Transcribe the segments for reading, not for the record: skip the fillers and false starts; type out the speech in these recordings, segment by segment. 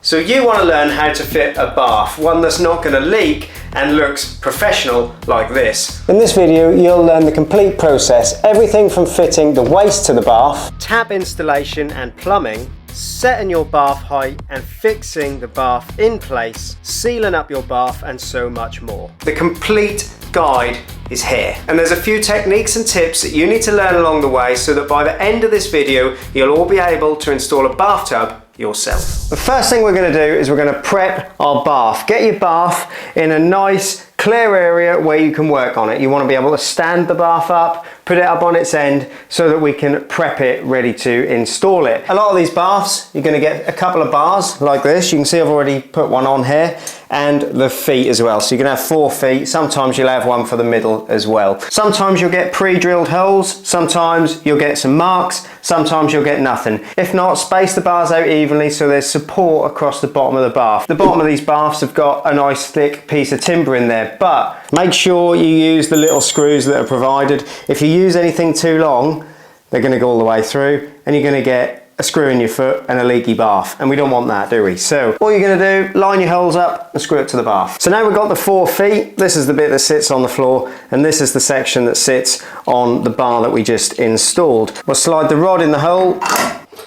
So you want to learn how to fit a bath, one that's not going to leak and looks professional like this. In this video, you'll learn the complete process, everything from fitting the waist to the bath, tap installation and plumbing, setting your bath height and fixing the bath in place, sealing up your bath, and so much more. The complete guide is here. And there's a few techniques and tips that you need to learn along the way so that by the end of this video, you'll all be able to install a bathtub yourself. The first thing we're going to do is we're going to prep our bath. Get your bath in a nice clear area where you can work on it. You want to be able to stand the bath up, put it up on its end so that we can prep it ready to install it. A lot of these baths, you're going to get a couple of bars like this. You can see I've already put one on here, and the feet as well. So you're going to have 4 feet. Sometimes you'll have one for the middle as well. Sometimes you'll get pre-drilled holes. Sometimes you'll get some marks. Sometimes you'll get nothing. If not, space the bars out evenly so there's support across the bottom of the bath. The bottom of these baths have got a nice thick piece of timber in there, but make sure you use the little screws that are provided. If you use anything too long, they're going to go all the way through and you're going to get a screw in your foot and a leaky bath, and we don't want that, do we? So all you're going to do, line your holes up and screw it to the bath. So now we've got the 4 feet. This is the bit that sits on the floor, and this is the section that sits on the bar that we just installed. We'll slide the rod in the hole.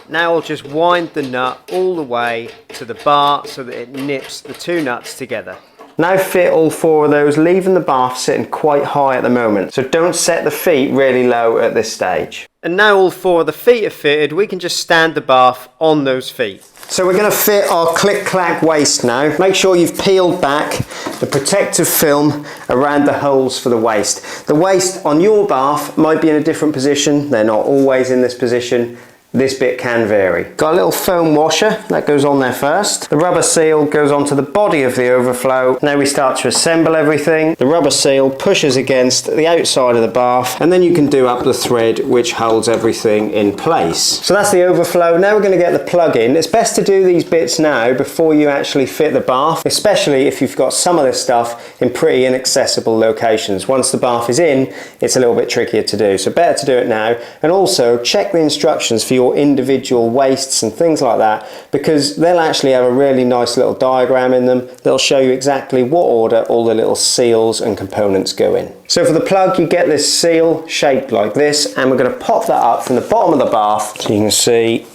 Now we'll just wind the nut all the way to the bar so that it nips the 2 nuts together. Now fit all 4 of those, leaving the bath sitting quite high at the moment. So don't set the feet really low at this stage. And now all 4 of the feet are fitted, we can just stand the bath on those feet. So we're going to fit our click-clack waist now. Make sure you've peeled back the protective film around the holes for the waist. The waist on your bath might be in a different position. They're not always in this position. This bit can vary. Got a little foam washer that goes on there first. The rubber seal goes onto the body of the overflow. Now we start to assemble everything. The rubber seal pushes against the outside of the bath, and then you can do up the thread which holds everything in place. So that's the overflow. Now we're going to get the plug in. It's best to do these bits now before you actually fit the bath, especially if you've got some of this stuff in pretty inaccessible locations. Once the bath is in, it's a little bit trickier to do. So better to do it now, and also check the instructions for your individual wastes and things like that, because they'll actually have a really nice little diagram in them. They'll show you exactly what order all the little seals and components go in. So for the plug, you get this seal shaped like this, and we're going to pop that up from the bottom of the bath. So you can see,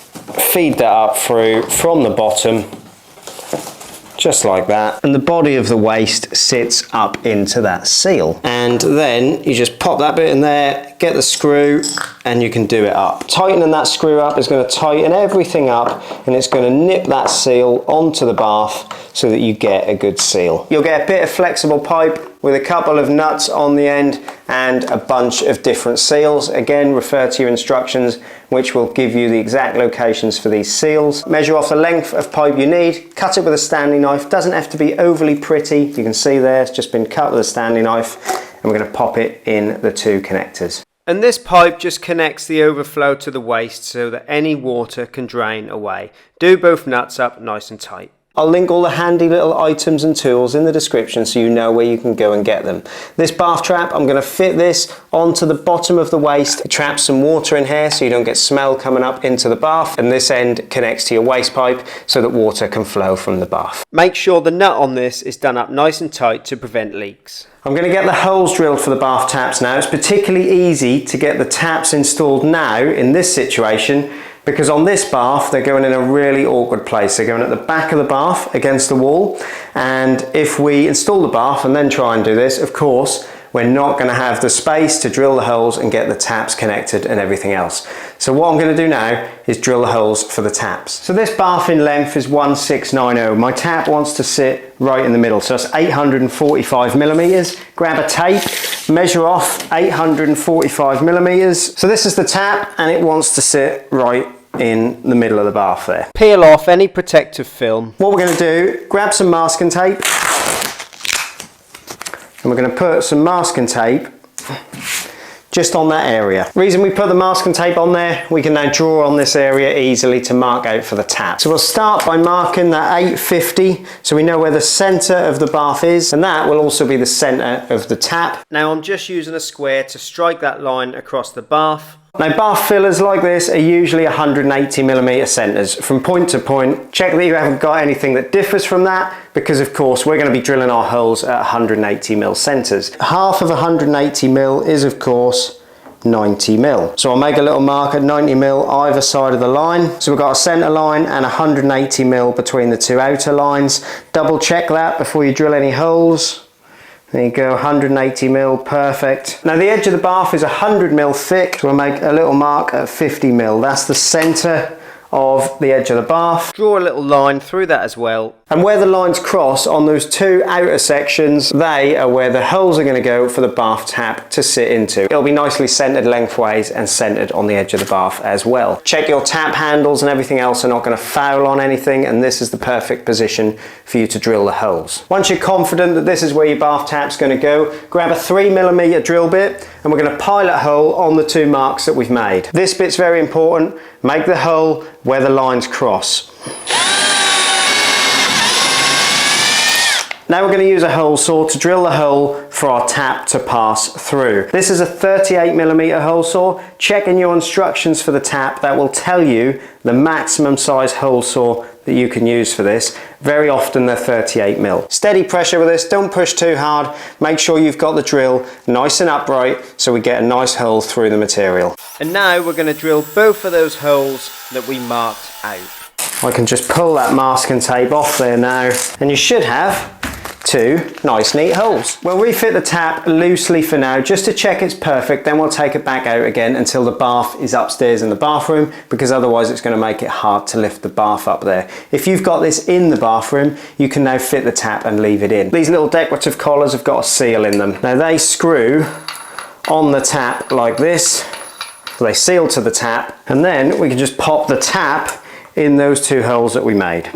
feed that up through from the bottom, just like that, and the body of the waist sits up into that seal, and then you just pop that bit in there, get the screw, and you can do it up. Tightening that screw up is going to tighten everything up, and it's going to nip that seal onto the bath so that you get a good seal. You'll get a bit of flexible pipe with a couple of nuts on the end and a bunch of different seals. Again, refer to your instructions which will give you the exact locations for these seals. Measure off the length of pipe you need, cut it with a Stanley knife. Doesn't have to be overly pretty. You can see there it's just been cut with a Stanley knife, and we're going to pop it in the 2 connectors. And this pipe just connects the overflow to the waist so that any water can drain away. Do both nuts up nice and tight. I'll link all the handy little items and tools in the description so you know where you can go and get them. This bath trap, I'm going to fit this onto the bottom of the waist. It traps some water in here so you don't get smell coming up into the bath, and this end connects to your waste pipe so that water can flow from the bath. Make sure the nut on this is done up nice and tight to prevent leaks. I'm going to get the holes drilled for the bath taps now. It's particularly easy to get the taps installed now in this situation, because on this bath they're going in a really awkward place. They're going at the back of the bath against the wall, and if we install the bath and then try and do this, of course we're not going to have the space to drill the holes and get the taps connected and everything else. So what I'm going to do now is drill the holes for the taps. So this bath in length is 1690. My tap wants to sit right in the middle, so that's 845 millimeters. Grab a tape, measure off 845 millimeters. So this is the tap, and it wants to sit right in the middle of the bath there. Peel off any protective film. What we're going to do, grab some masking tape, and we're going to put some masking tape just on that area. The reason we put the masking tape on there, we can now draw on this area easily to mark out for the tap. So we'll start by marking that 850 so we know where the center of the bath is, and that will also be the center of the tap. Now I'm just using a square to strike that line across the bath. Now bath fillers like this are usually 180mm centres. From point to point, check that you haven't got anything that differs from that, because of course we're going to be drilling our holes at 180mm centres. Half of 180mm is of course 90mm. So I'll make a little mark at 90mm either side of the line. So we've got a centre line and 180mm between the two outer lines. Double check that before you drill any holes. There you go, 180mm, perfect. Now the edge of the bath is 100mm thick, so we'll make a little mark at 50mm. That's the centre of the edge of the bath. Draw a little line through that as well. And where the lines cross on those two outer sections, they are where the holes are going to go for the bath tap to sit into. It'll be nicely centered lengthways and centered on the edge of the bath as well. Check your tap handles and everything else are not going to foul on anything, and this is the perfect position for you to drill the holes. Once you're confident that this is where your bath tap's going to go, grab a 3mm drill bit and we're going to pilot hole on the two marks that we've made. This bit's very important. Make the hole where the lines cross. Now we're going to use a hole saw to drill the hole for our tap to pass through. This is a 38mm hole saw. Check in your instructions for the tap, that will tell you the maximum size hole saw that you can use for this. Very often they're 38mm. Steady pressure with this, don't push too hard. Make sure you've got the drill nice and upright so we get a nice hole through the material. And now we're going to drill both of those holes that we marked out. I can just pull that masking tape off there now, and you should have two nice neat holes. We'll refit the tap loosely for now just to check it's perfect, then we'll take it back out again until the bath is upstairs in the bathroom, because otherwise it's going to make it hard to lift the bath up there. If you've got this in the bathroom, you can now fit the tap and leave it in. These little decorative collars have got a seal in them. Now they screw on the tap like this, they seal to the tap, and then we can just pop the tap in those two holes that we made.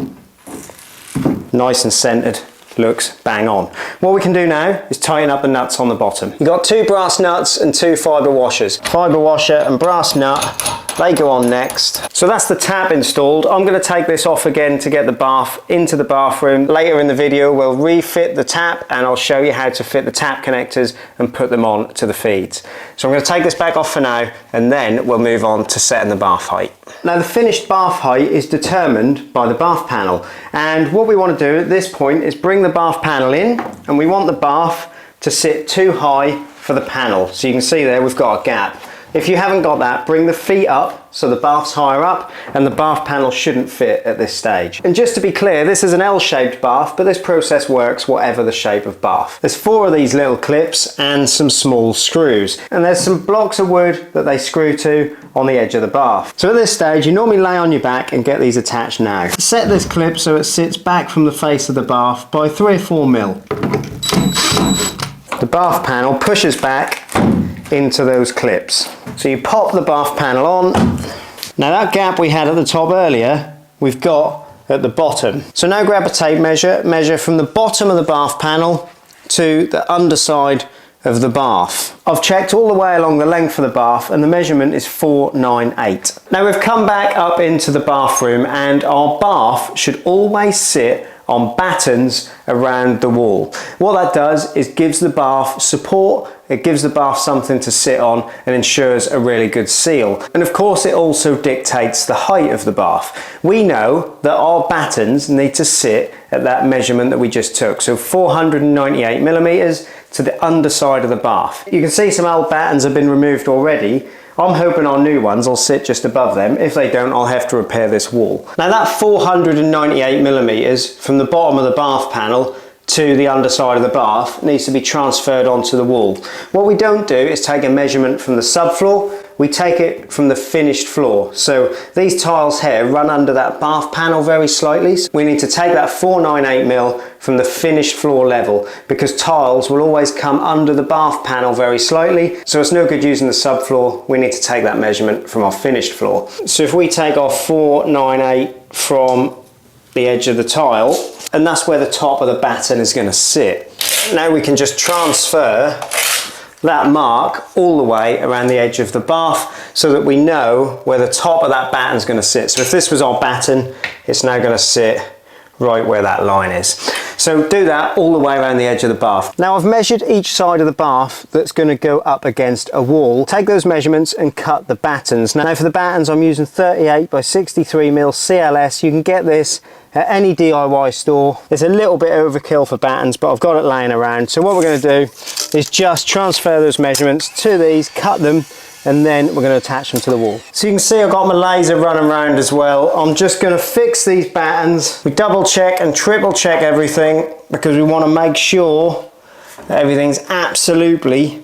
Nice and centered. Looks bang on. What we can do now is tighten up the nuts on the bottom. You've got two brass nuts and two fibre washers. Fibre washer and brass nut, they go on next. So that's the tap installed. I'm going to take this off again to get the bath into the bathroom. Later in the video we'll refit the tap and I'll show you how to fit the tap connectors and put them on to the feeds. So I'm going to take this back off for now and then we'll move on to setting the bath height. Now the finished bath height is determined by the bath panel, and what we want to do at this point is bring the bath panel in, and we want the bath to sit too high for the panel. So you can see there we've got a gap. If you haven't got that, bring the feet up so the bath's higher up and the bath panel shouldn't fit at this stage. And just to be clear, this is an L-shaped bath, but this process works whatever the shape of bath. There's 4 of these little clips and some small screws. And there's some blocks of wood that they screw to on the edge of the bath. So at this stage, you normally lay on your back and get these attached now. Set this clip so it sits back from the face of the bath by 3 or 4 mil. The bath panel pushes back into those clips. So you pop the bath panel on. Now that gap we had at the top earlier, we've got at the bottom. So now grab a tape measure, measure from the bottom of the bath panel to the underside of the bath. I've checked all the way along the length of the bath and the measurement is 498. Now we've come back up into the bathroom and our bath should always sit on battens around the wall. What that does is gives the bath support, it gives the bath something to sit on and ensures a really good seal. And of course it also dictates the height of the bath. We know that our battens need to sit at that measurement that we just took, so 498mm to the underside of the bath. You can see some old battens have been removed already. I'm hoping our new ones will sit just above them. If they don't, I'll have to repair this wall. Now that 498mm from the bottom of the bath panel to the underside of the bath needs to be transferred onto the wall. What we don't do is take a measurement from the subfloor, we take it from the finished floor. So these tiles here run under that bath panel very slightly. So we need to take that 498mm from the finished floor level, because tiles will always come under the bath panel very slightly. So it's no good using the subfloor, we need to take that measurement from our finished floor. So if we take our 498 from the edge of the tile, and that's where the top of the batten is going to sit. Now we can just transfer that mark all the way around the edge of the bath so that we know where the top of that batten is going to sit. So if this was our batten, it's now going to sit right where that line is. So do that all the way around the edge of the bath. Now I've measured each side of the bath that's going to go up against a wall. Take those measurements and cut the battens. Now for the battens I'm using 38 by 63 mil CLS. You can get this at any DIY store. It's a little bit overkill for battens, but I've got it laying around. So what we're going to do is just transfer those measurements to these, cut them, and then we're going to attach them to the wall. So you can see I've got my laser running around as well. I'm just going to fix these battens. We double check and triple check everything because we want to make sure that everything's absolutely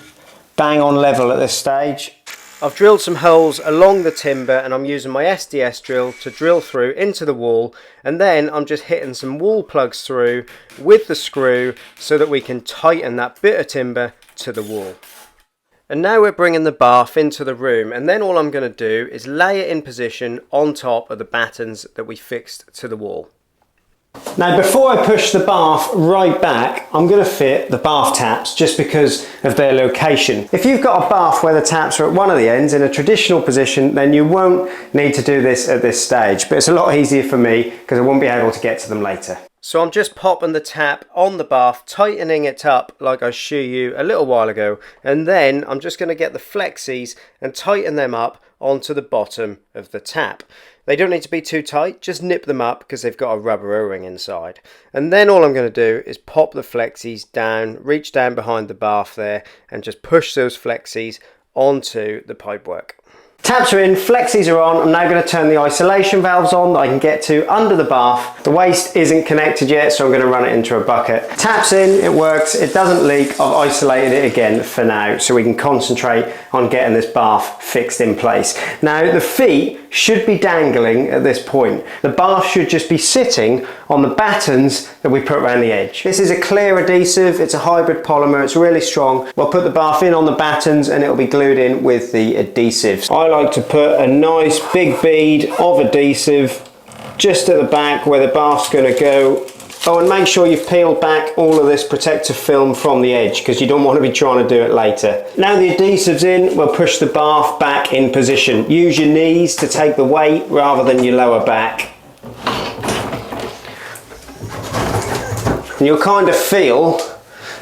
bang on level at this stage. I've drilled some holes along the timber and I'm using my SDS drill to drill through into the wall, and then I'm just hitting some wall plugs through with the screw so that we can tighten that bit of timber to the wall. And now we're bringing the bath into the room, and then all I'm going to do is lay it in position on top of the battens that we fixed to the wall. Now before I push the bath right back, I'm going to fit the bath taps just because of their location. If you've got a bath where the taps are at one of the ends in a traditional position, then you won't need to do this at this stage, but it's a lot easier for me because I won't be able to get to them later. So I'm just popping the tap on the bath, tightening it up like I showed you a little while ago, and then I'm just going to get the flexies and tighten them up onto the bottom of the tap. They don't need to be too tight, just nip them up because they've got a rubber O-ring inside. And then all I'm going to do is pop the flexies down, reach down behind the bath there, and just push those flexies onto the pipework. Taps are in, flexies are on. I'm now going to turn the isolation valves on that I can get to under the bath. The waste isn't connected yet, so I'm going to run it into a bucket. Taps in, it works, it doesn't leak. I've isolated it again for now so we can concentrate on getting this bath fixed in place. Now the feet should be dangling at this point. The bath should just be sitting on the battens that we put around the edge. This is a clear adhesive, it's a hybrid polymer, it's really strong. We'll put the bath in on the battens and it'll be glued in with the adhesives. I like to put a nice big bead of adhesive just at the back where the bath's going to go. Oh, and make sure you've peeled back all of this protective film from the edge because you don't want to be trying to do it later. Now the adhesive's in, we'll push the bath back in position. Use your knees to take the weight rather than your lower back. And you'll kind of feel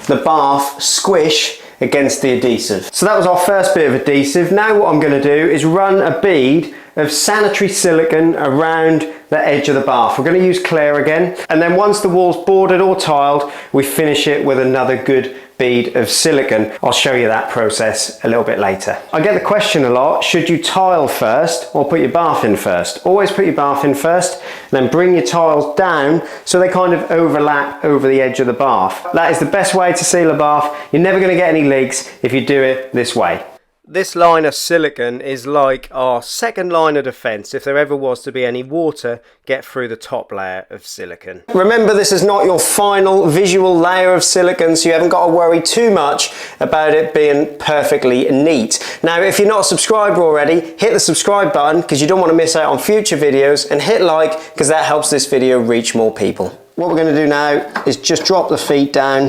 the bath squish against the adhesive. So that was our first bit of adhesive. Now what I'm going to do is run a bead of sanitary silicone around the edge of the bath. We're going to use clear again, and then once the wall's boarded or tiled, we finish it with another good bead of silicone. I'll show you that process a little bit later. I get the question a lot, should you tile first or put your bath in first? Always put your bath in first, and then bring your tiles down so they kind of overlap over the edge of the bath. That is the best way to seal a bath. You're never going to get any leaks if you do it this way. This line of silicone is like our second line of defence if there ever was to be any water get through the top layer of silicone. Remember, this is not your final visual layer of silicone, so you haven't got to worry too much about it being perfectly neat. Now, if you're not a subscriber already, hit the subscribe button because you don't want to miss out on future videos, and hit like because that helps this video reach more people. What we're going to do now is just drop the feet down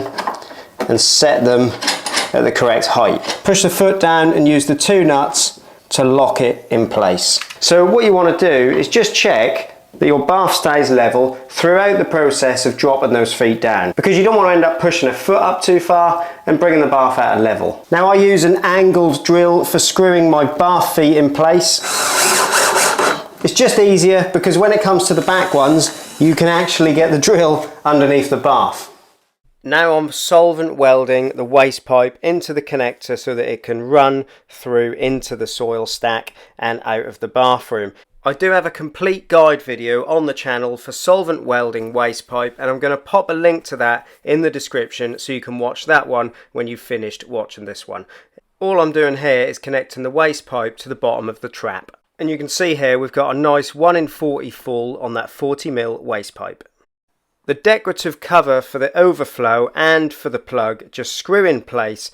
and set them at the correct height. Push the foot down and use the two nuts to lock it in place. So what you want to do is just check that your bath stays level throughout the process of dropping those feet down, because you don't want to end up pushing a foot up too far and bringing the bath out of level. Now I use an angled drill for screwing my bath feet in place. It's just easier because when it comes to the back ones, you can actually get the drill underneath the bath. Now I'm solvent welding the waste pipe into the connector so that it can run through into the soil stack and out of the bathroom. I do have a complete guide video on the channel for solvent welding waste pipe, and I'm going to pop a link to that in the description so you can watch that one when you've finished watching this one. All I'm doing here is connecting the waste pipe to the bottom of the trap. And you can see here we've got a nice 1 in 40 full on that 40mm waste pipe. The decorative cover for the overflow and for the plug just screw in place.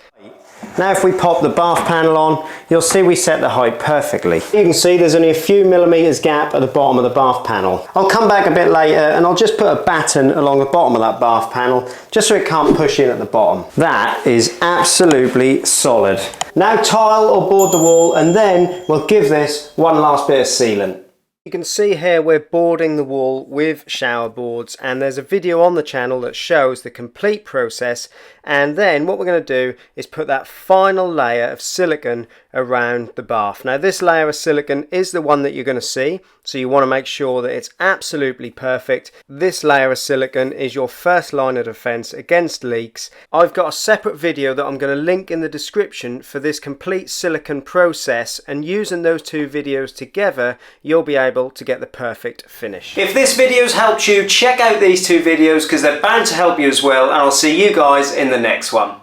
Now if we pop the bath panel on, you'll see we set the height perfectly. You can see there's only a few millimeters gap at the bottom of the bath panel. I'll come back a bit later and I'll just put a batten along the bottom of that bath panel just so it can't push in at the bottom. That is absolutely solid. Now tile or board the wall, and then we'll give this one last bit of sealant. You can see here we're boarding the wall with shower boards, and there's a video on the channel that shows the complete process. And then what we're going to do is put that final layer of silicone around the bath. Now this layer of silicone is the one that you're going to see, so you want to make sure that it's absolutely perfect. This layer of silicone is your first line of defense against leaks. I've got a separate video that I'm going to link in the description for this complete silicone process, and using those two videos together you'll be able to get the perfect finish. If this video's helped you, check out these two videos because they're bound to help you as well, and I'll see you guys in the next one.